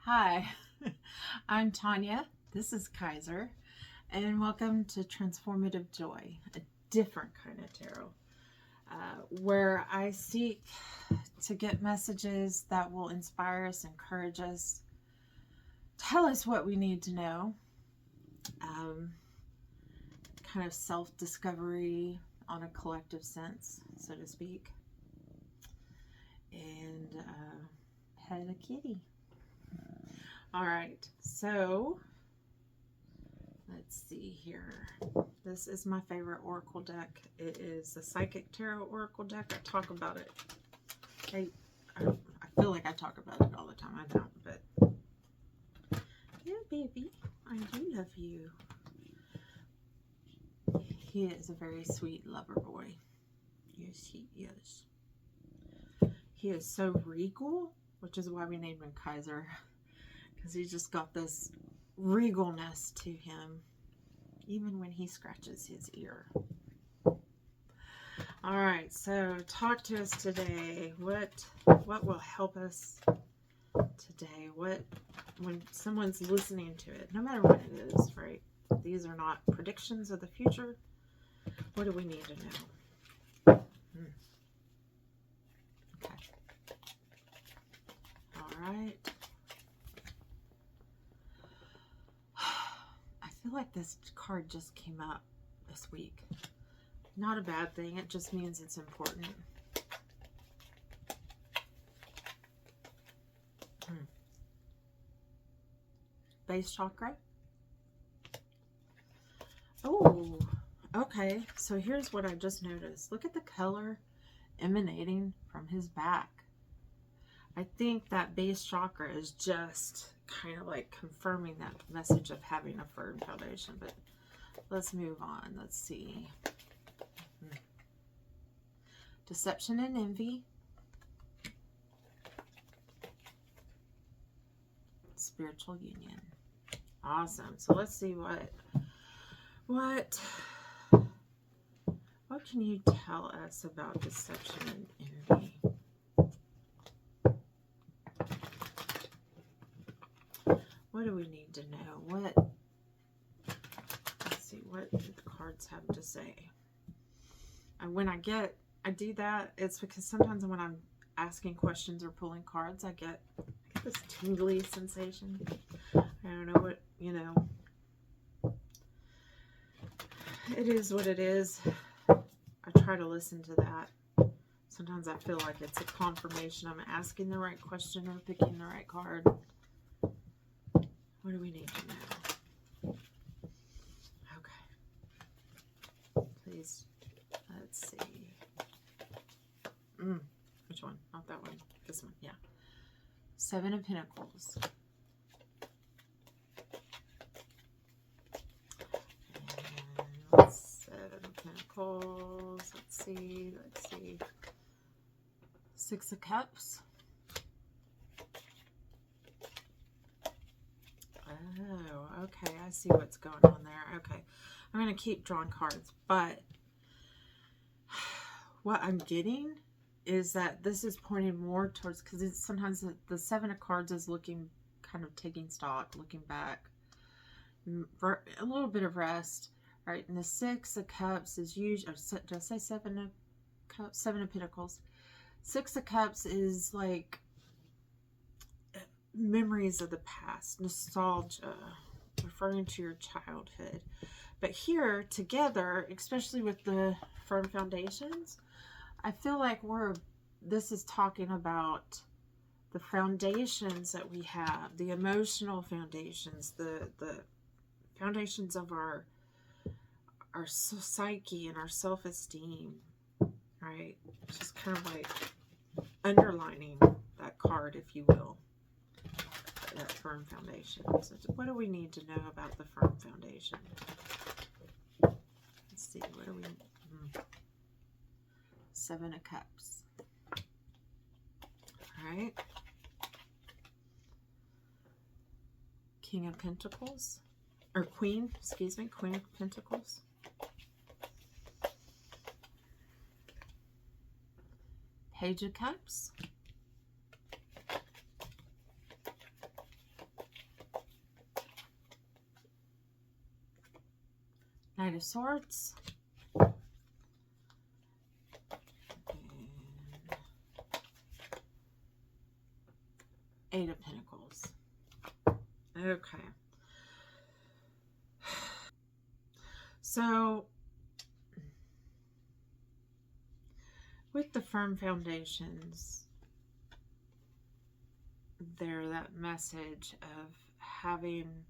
Hi, I'm Tanya. This is Kaiser, and welcome to Transformative Joy, a different kind of tarot, where I seek to get messages that will inspire us, encourage us, tell us what we need to know, um, kind of self discovery on a collective sense, so to speak, and pet a kitty. All right, so let's see here. This is my favorite oracle deck. It is the Psychic Tarot Oracle deck. I talk about it. I feel like I talk about it all the time. I don't, but yeah, baby, I do love you. He is a very sweet lover boy. Yes, he is. He is so regal, which is why we named him Kaiser, because he's just got this regalness to him, even when he scratches his ear. All right, so talk to us today. What will help us today? When someone's listening to it, no matter what it is, right? These are not predictions of the future. What do we need to know? Okay. All right. I feel like this card just came up this week. Not a bad thing. It just means it's important. Base chakra. Oh, okay. So here's what I just noticed. Look at the color emanating from his back. I think that base chakra is just kind of like confirming that message of having a firm foundation. But let's move on. Let's see. Deception and envy. Spiritual union. Awesome. So let's see what can you tell us about deception and envy? What do we need to know? Let's see, what do the cards have to say? And when I do that, it's because sometimes when I'm asking questions or pulling cards, I get this tingly sensation. I don't know what, it is what it is. I try to listen to that. Sometimes I feel like it's a confirmation I'm asking the right question or picking the right card. What do we need to know? Okay. Please, let's see. Which one? Not that one. This one, yeah. Seven of Pentacles. And Seven of Pentacles. Let's see. Six of Cups. Oh, okay. I see what's going on there. Okay. I'm going to keep drawing cards, but what I'm getting is that this is pointing more towards, because sometimes the Seven of Cards is looking, kind of taking stock, looking back, a little bit of rest, right? And the Six of Cups is usually, did I say Seven of Cups? Seven of Pentacles. Six of Cups is like memories of the past, nostalgia, referring to your childhood. But here, together, especially with the firm foundations, I feel like this is talking about the foundations that we have, the emotional foundations, the foundations of our psyche and our self-esteem, right? Just kind of like underlining that card, if you will, that firm foundation. So what do we need to know about the firm foundation? Let's see, what do we... Seven of Cups. All right. King of Pentacles. Or Queen, excuse me. Queen of Pentacles. Page of Cups. Knight of Swords. And Eight of Pentacles. Okay. So, with the firm foundations, there, that message of having,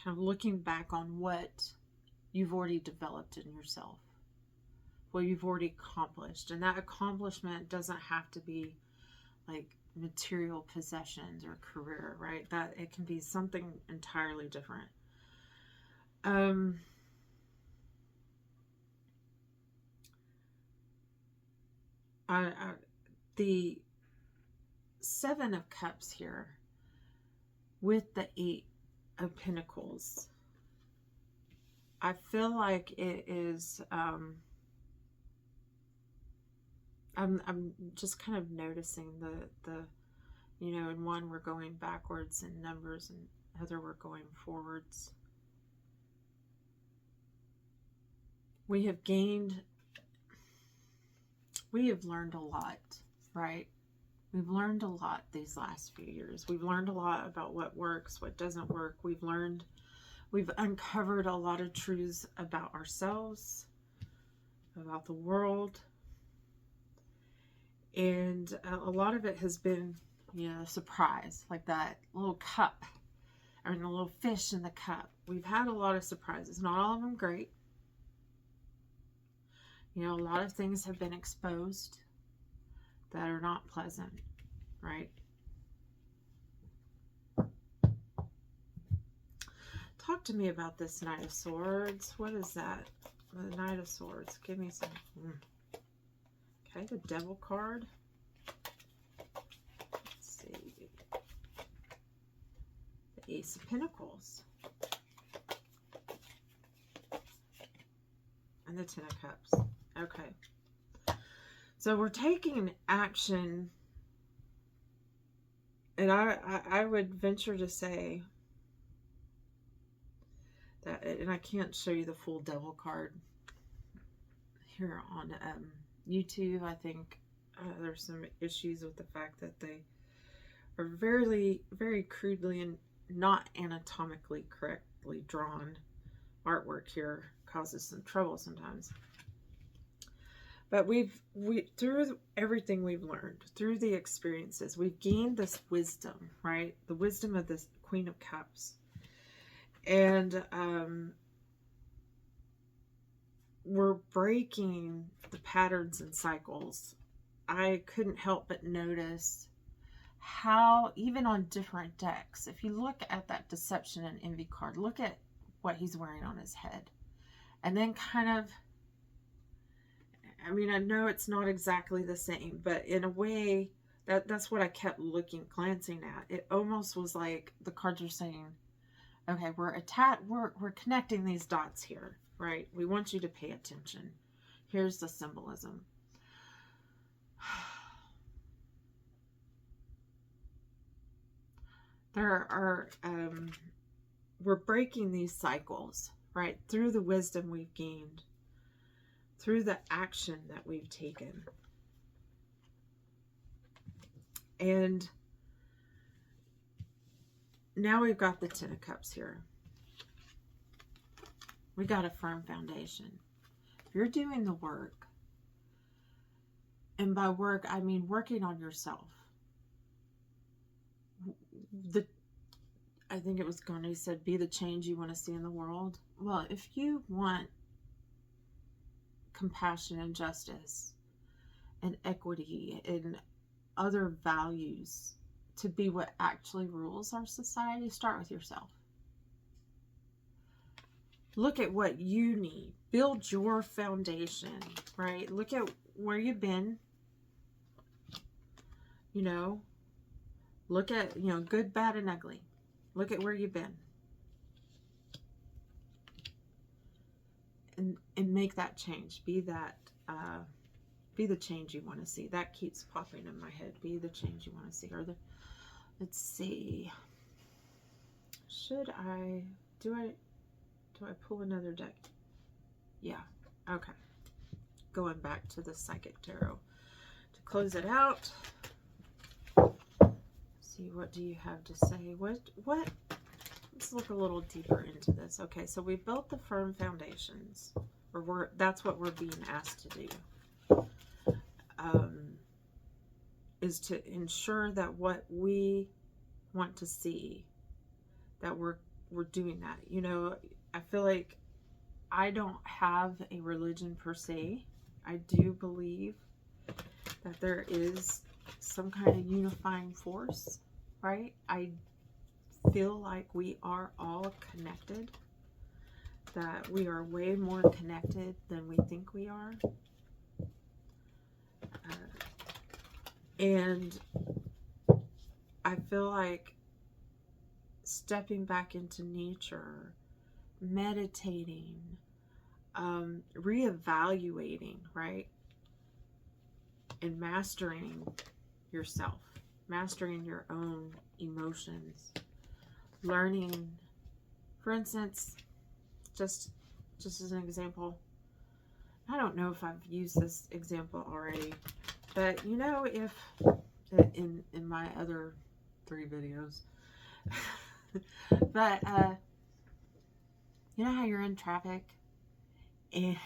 kind of looking back on what you've already developed in yourself, what you've already accomplished. And that accomplishment doesn't have to be like material possessions or career, right? That it can be something entirely different. The Seven of Cups here with the Eight of Pentacles, I feel like it is, I'm just kind of noticing the, you know, in one we're going backwards in numbers, and other we're going forwards. We have learned a lot, right? We've learned a lot these last few years. We've learned a lot about what works, what doesn't work. We've uncovered a lot of truths about ourselves, about the world. And a lot of it has been, you know, a surprise, like that little cup, or the little fish in the cup. We've had a lot of surprises, not all of them great. You know, a lot of things have been exposed that are not pleasant, right? Talk to me about this Knight of Swords. What is that? The Knight of Swords. Give me some. Okay, the Devil card. Let's see. The Ace of Pentacles. And the Ten of Cups. Okay. So we're taking action. And I would venture to say that, and I can't show you the full Devil card here on YouTube. I think there's some issues with the fact that they are very, very crudely and not anatomically correctly drawn. Artwork here causes some trouble sometimes. But through everything we've learned, through the experiences, we've gained this wisdom, right? The wisdom of this Queen of Cups. And we're breaking the patterns and cycles. I couldn't help but notice how, even on different decks, if you look at that Deception and Envy card, look at what he's wearing on his head. And then kind of, I mean, I know it's not exactly the same, but in a way, that's what I kept glancing at. It almost was like the cards are saying, okay, we're connecting these dots here, right? We want you to pay attention. Here's the symbolism. We're breaking these cycles, right? Through the wisdom we've gained, through the action that we've taken. And now we've got the Ten of Cups here. We got a firm foundation. If you're doing the work, and by work, I mean working on yourself. I think it was Gandhi said, be the change you want to see in the world. Well, if you want compassion and justice and equity and other values to be what actually rules our society, start with yourself. Look at what you need. Build your foundation, right? Look at where you've been. You know, look at, you know, good, bad, and ugly. Look at where you've been. And make that change. Be the change you want to see. That keeps popping in my head. Be the change you want to see. Let's see. Do I pull another deck? Yeah. Okay. Going back to the Psychic Tarot. To close it out, see, what do you have to say? What? Let's look a little deeper into this. Okay, so we built the firm foundations, or that's what we're being asked to do. Is to ensure that what we want to see, that we're doing that. You know, I feel like I don't have a religion per se. I do believe that there is some kind of unifying force, right? I feel like we are all connected, that we are way more connected than we think we are. And I feel like stepping back into nature, meditating, reevaluating, right? And mastering yourself, mastering your own emotions, learning, for instance, just as an example, I don't know if I've used this example already, but you know, if in my other 3 videos, but you know how you're in traffic and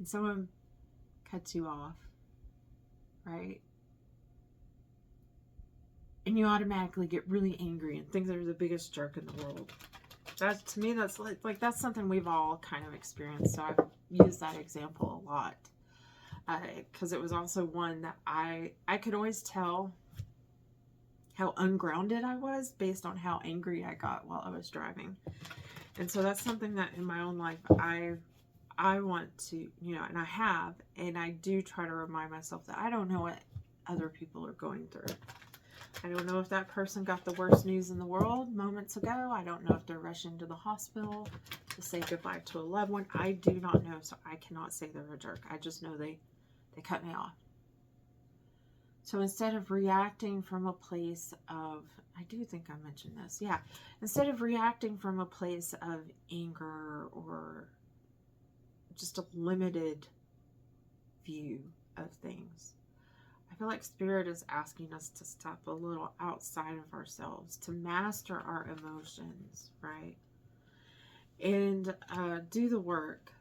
someone cuts you off, right? And you automatically get really angry and think they're the biggest jerk in the world. That, to me, that's like that's something we've all kind of experienced. So I've used that example a lot, because it was also one that I could always tell how ungrounded I was based on how angry I got while I was driving. And so that's something that in my own life I want to, you know, and I have, and I do try to remind myself that I don't know what other people are going through. I don't know if that person got the worst news in the world moments ago. I don't know if they're rushing to the hospital to say goodbye to a loved one. I do not know, so I cannot say they're a jerk. I just know they cut me off. So instead of reacting from a place of, I do think I mentioned this, yeah. Instead of reacting from a place of anger or just a limited view of things, I feel like Spirit is asking us to step a little outside of ourselves, to master our emotions, right? And do the work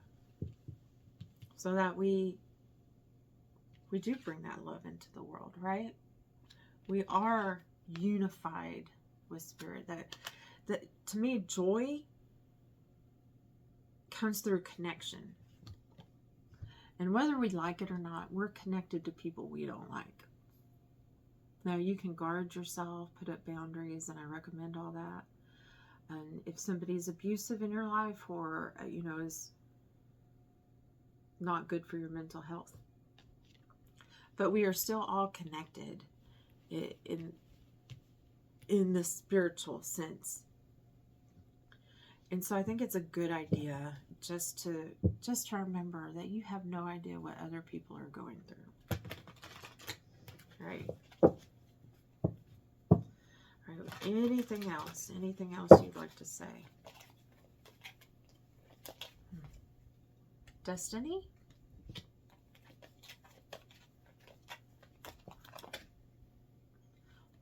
so that we do bring that love into the world, right? We are unified with Spirit. That to me, joy comes through connection. And whether we like it or not, we're connected to people we don't like. Now, you can guard yourself, put up boundaries, and I recommend all that. And if somebody's abusive in your life or, you know, is not good for your mental health. But we are still all connected in the spiritual sense. And so I think it's a good idea just to remember that you have no idea what other people are going through. Right? Right. Anything else? Anything else you'd like to say? Destiny?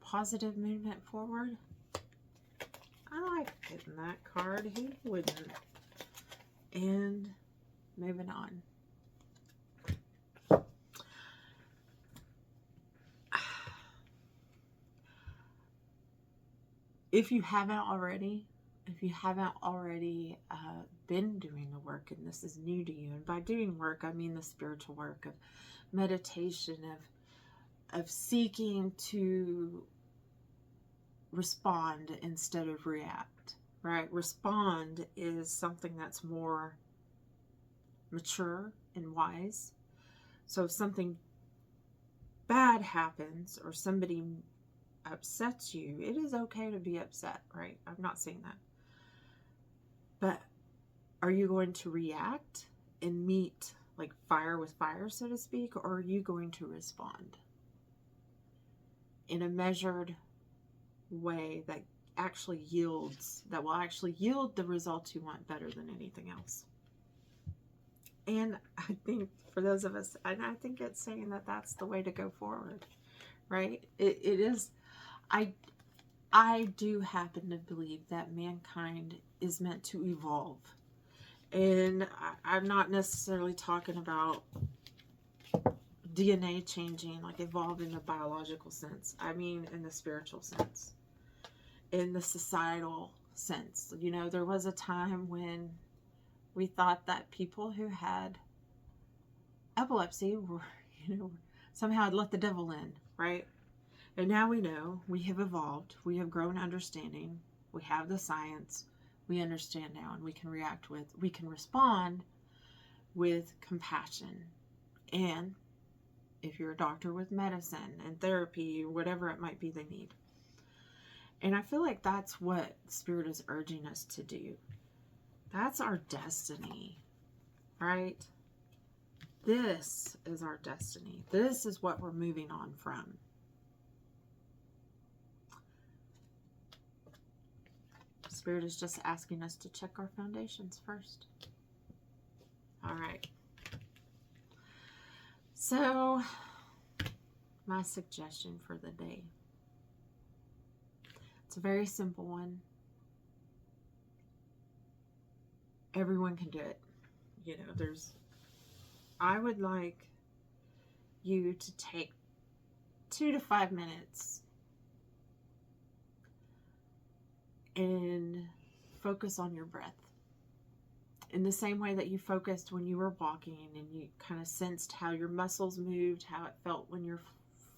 Positive movement forward? I like getting that card. Who wouldn't? And moving on. If you haven't already been doing the work and this is new to you, and by doing work, I mean the spiritual work of meditation, of seeking to respond instead of react, right? Respond is something that's more mature and wise. So if something bad happens or somebody upsets you, it is okay to be upset, right? I'm not saying that. But are you going to react and meet like fire with fire, so to speak, or are you going to respond in a measured way that will actually yield the results you want better than anything else? And I think for those of us, and I think it's saying that that's the way to go forward, right? It is. I I do happen to believe that mankind is meant to evolve. And I'm not necessarily talking about DNA changing, like evolve in the biological sense. I mean, in the spiritual sense, in the societal sense. You know, there was a time when we thought that people who had epilepsy were, you know, somehow had let the devil in, right? And now we know we have evolved, we have grown understanding, we have the science, we understand now, and we can respond with compassion. And if you're a doctor, with medicine and therapy, whatever it might be they need. And I feel like that's what Spirit is urging us to do. That's our destiny, right? This is our destiny. This is what we're moving on from. Spirit is just asking us to check our foundations first. All right. So, my suggestion for the day. It's a very simple one. Everyone can do it. You know, I would like you to take 2 to 5 minutes and focus on your breath. In the same way that you focused when you were walking and you kind of sensed how your muscles moved, how it felt when your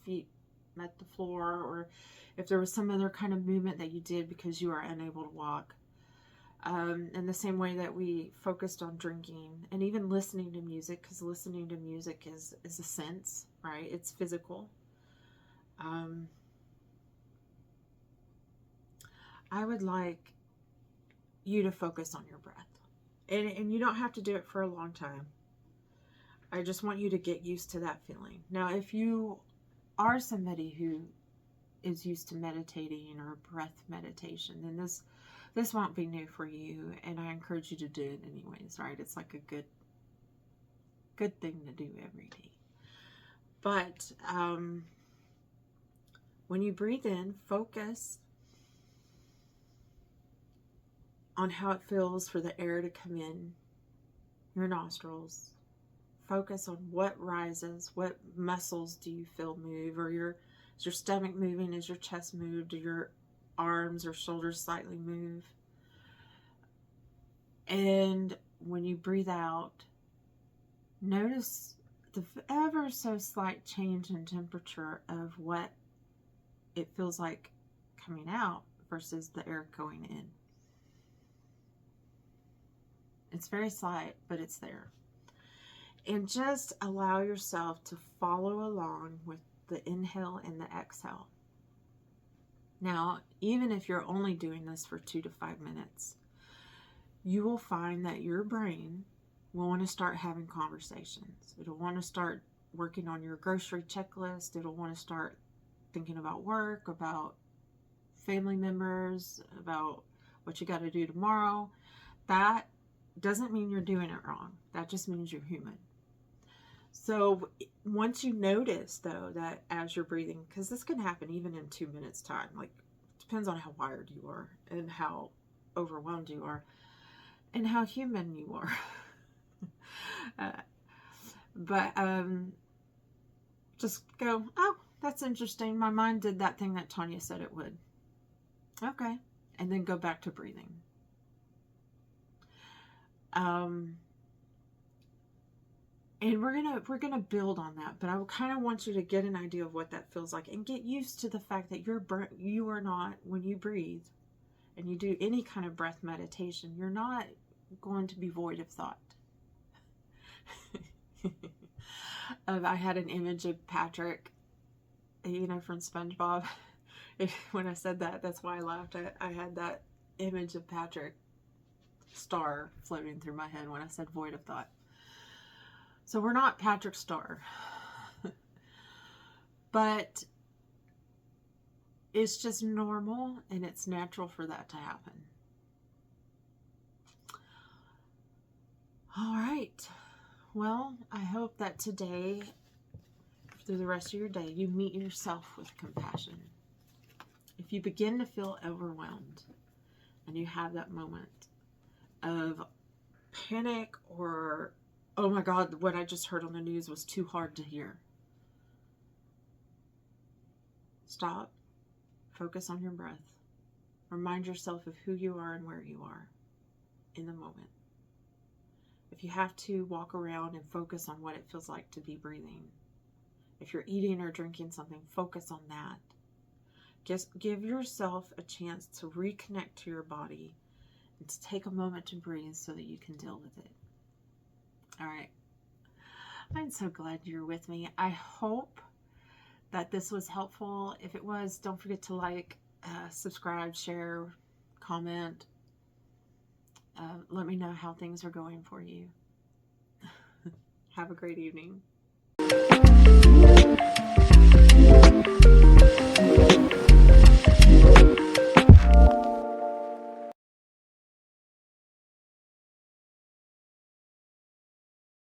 feet met the floor, or if there was some other kind of movement that you did because you are unable to walk. In the same way that we focused on drinking and even listening to music, because listening to music is a sense, right? It's physical. I would like you to focus on your breath. And you don't have to do it for a long time. I just want you to get used to that feeling. Now, if you are somebody who is used to meditating or breath meditation, then this won't be new for you, and I encourage you to do it anyways, right? It's like a good thing to do every day. But when you breathe in, focus on how it feels for the air to come in your nostrils. Focus on what rises, what muscles do you feel move, or is your stomach moving, is your chest moved, do your arms or shoulders slightly move? And when you breathe out, notice the ever so slight change in temperature of what it feels like coming out versus the air going in. It's very slight, but it's there. And just allow yourself to follow along with the inhale and the exhale. Now, even if you're only doing this for 2 to 5 minutes, you will find that your brain will want to start having conversations. It'll want to start working on your grocery checklist. It'll want to start thinking about work, about family members, about what you got to do tomorrow. That doesn't mean you're doing it wrong. That just means you're human. So once you notice, though, that as you're breathing, because this can happen even in 2 minutes time, like it depends on how wired you are and how overwhelmed you are and how human you are. But just go, oh, that's interesting. My mind did that thing that Tanya said it would. Okay. And then go back to breathing. And we're gonna build on that, but I kind of want you to get an idea of what that feels like and get used to the fact that you are not, when you breathe and you do any kind of breath meditation, you're not going to be void of thought. I had an image of Patrick, you know, from SpongeBob. When I said that, that's why I laughed. I had that image of Patrick Star floating through my head when I said void of thought. So we're not Patrick Star. But it's just normal and it's natural for that to happen. All right. Well, I hope that today, through the rest of your day, you meet yourself with compassion. If you begin to feel overwhelmed and you have that moment of panic or, oh my God, what I just heard on the news was too hard to hear, stop, focus on your breath, remind yourself of who you are and where you are in the moment. If you have to, walk around and focus on what it feels like to be breathing. If you're eating or drinking something, focus on that. Just give yourself a chance to reconnect to your body and to take a moment to breathe so that you can deal with it. All right. I'm so glad you're with me. I hope that this was helpful. If it was, don't forget to like, subscribe, share, comment. Let me know how things are going for you. Have a great evening.